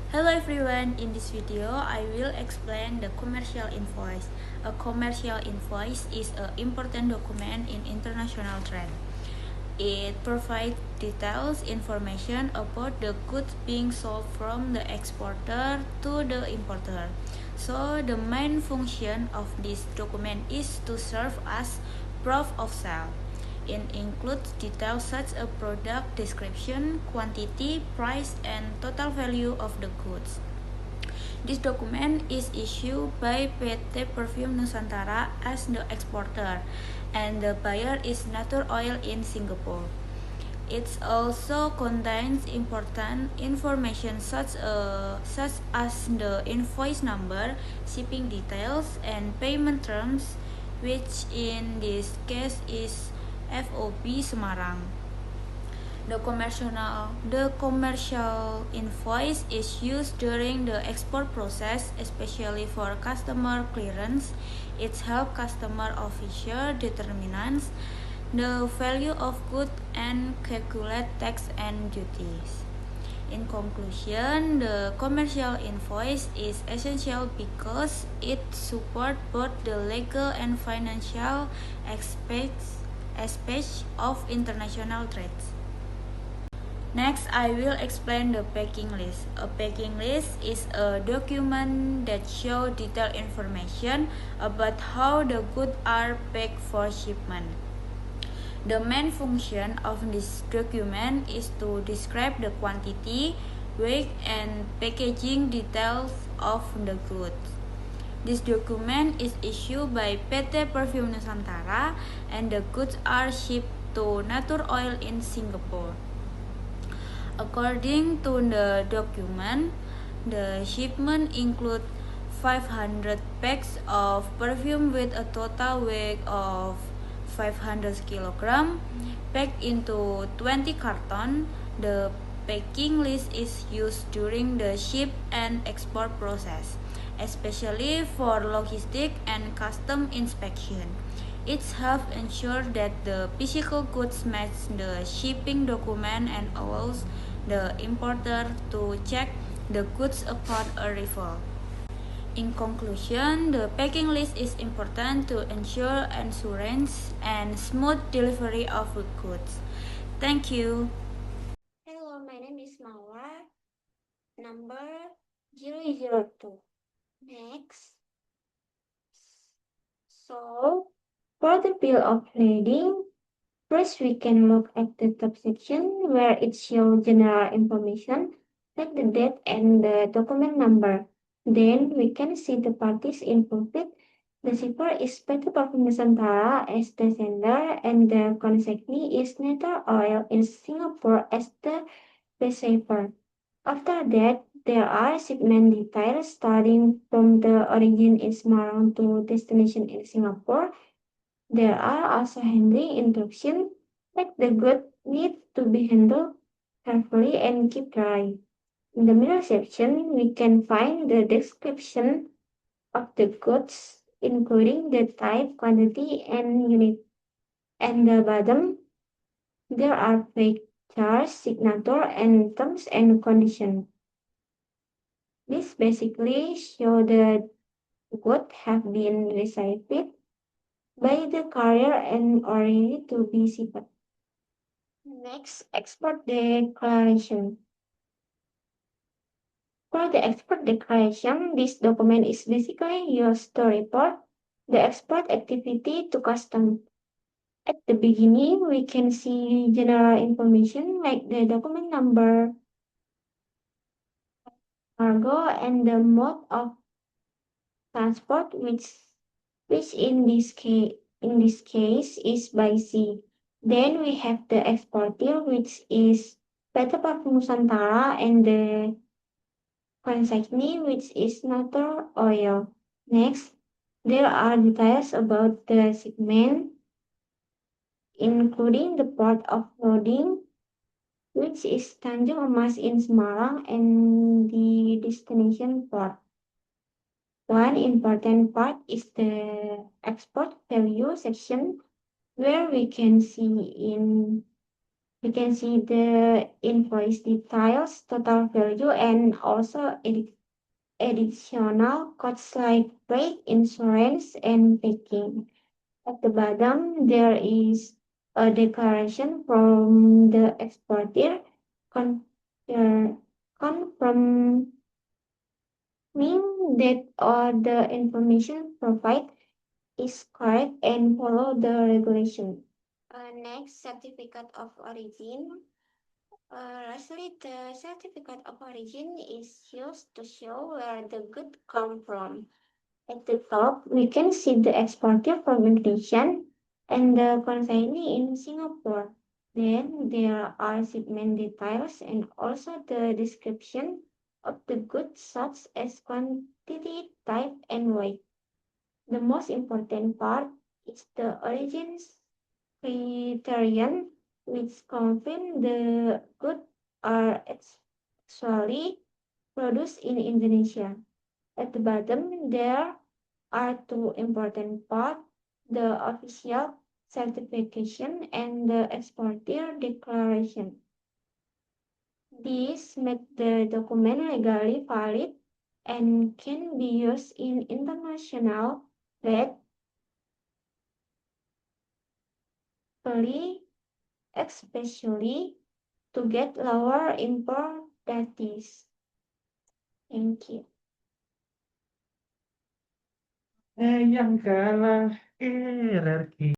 Hello everyone, in this video I will explain the commercial invoice. A commercial invoice is an important document in international trade. It provides details information about the goods being sold from the exporter to the importer. So the main function of this document is to serve as proof of sale. It includes details such as product description, quantity, price, and total value of the goods. This document is issued by PT Perfume Nusantara as the exporter, and the buyer is Natur Oil in Singapore. It also contains important information such as the invoice number, shipping details, and payment terms, which in this case is FOB Semarang. The commercial invoice is used during the export process, especially for customer clearance. It helps customer officer determine the value of goods and calculate tax and duties. In conclusion, the commercial invoice is essential because it supports both the legal and financial aspects of international trade. Next, I will explain the packing list. A packing list is a document that shows detailed information about how the goods are packed for shipment. The main function of this document is to describe the quantity, weight, and packaging details of the goods. This document is issued by PT Perfume Nusantara and the goods are shipped to Natur Oil in Singapore. According to the document, the shipment includes 500 packs of perfume with a total weight of 500 kg packed into 20 cartons. The packing list is used during the ship and export process, especially for logistic and custom inspection. It helps ensure that the physical goods match the shipping document and allows the importer to check the goods upon arrival. In conclusion, the packing list is important to ensure assurance and smooth delivery of the goods. Thank you. Hello, my name is Mawar, number 002. Next. So, for the bill of lading, first we can look at the top section where it shows general information like the date and the document number. Then we can see the parties involved. The shipper is PT Perfume Nusantara as the sender and the consignee is Natur Oil in Singapore as the receiver. After that, there are shipment details starting from the origin in Semarang to destination in Singapore. There are also handling instructions like the goods need to be handled carefully and keep dry. In the middle section, we can find the description of the goods, including the type, quantity, and unit. At the bottom, there are charge, signature, and terms and conditions. This basically show the goods have been received by the carrier and are ready to be shipped. Next, export declaration. For the export declaration, this document is basically used to report the export activity to customs. At the beginning, we can see general information like the document number, cargo, and the mode of transport, which in this case is by sea. Then we have the exporter, which is PT Parfum Nusantara, and the consignee, which is Natur Oil. Next, there are details about the shipment, including the port of loading, which is Tanjung Emas in Semarang, and the destination port. One important part is the export value section, where we can see in We can see the invoice details, total value, and also additional costs like freight, insurance, and packing. At the bottom, there is a declaration from the exporter con- confirming that all the information provided is correct and follow the regulation. Next, certificate of origin. Lastly, the certificate of origin is used to show where the good come from. At the top, we can see the exporter from Indonesia and the consignee in Singapore. Then there are shipment details and also the description of the goods such as quantity, type, and weight. The most important part is the origin criterion, which confirm the goods are actually produced in Indonesia. At the bottom, there are two important parts, the official certification and the exporter declaration. These make the document legally valid and can be used in international trade, especially to get lower import duties. Thank you. Yang kalah RRQ.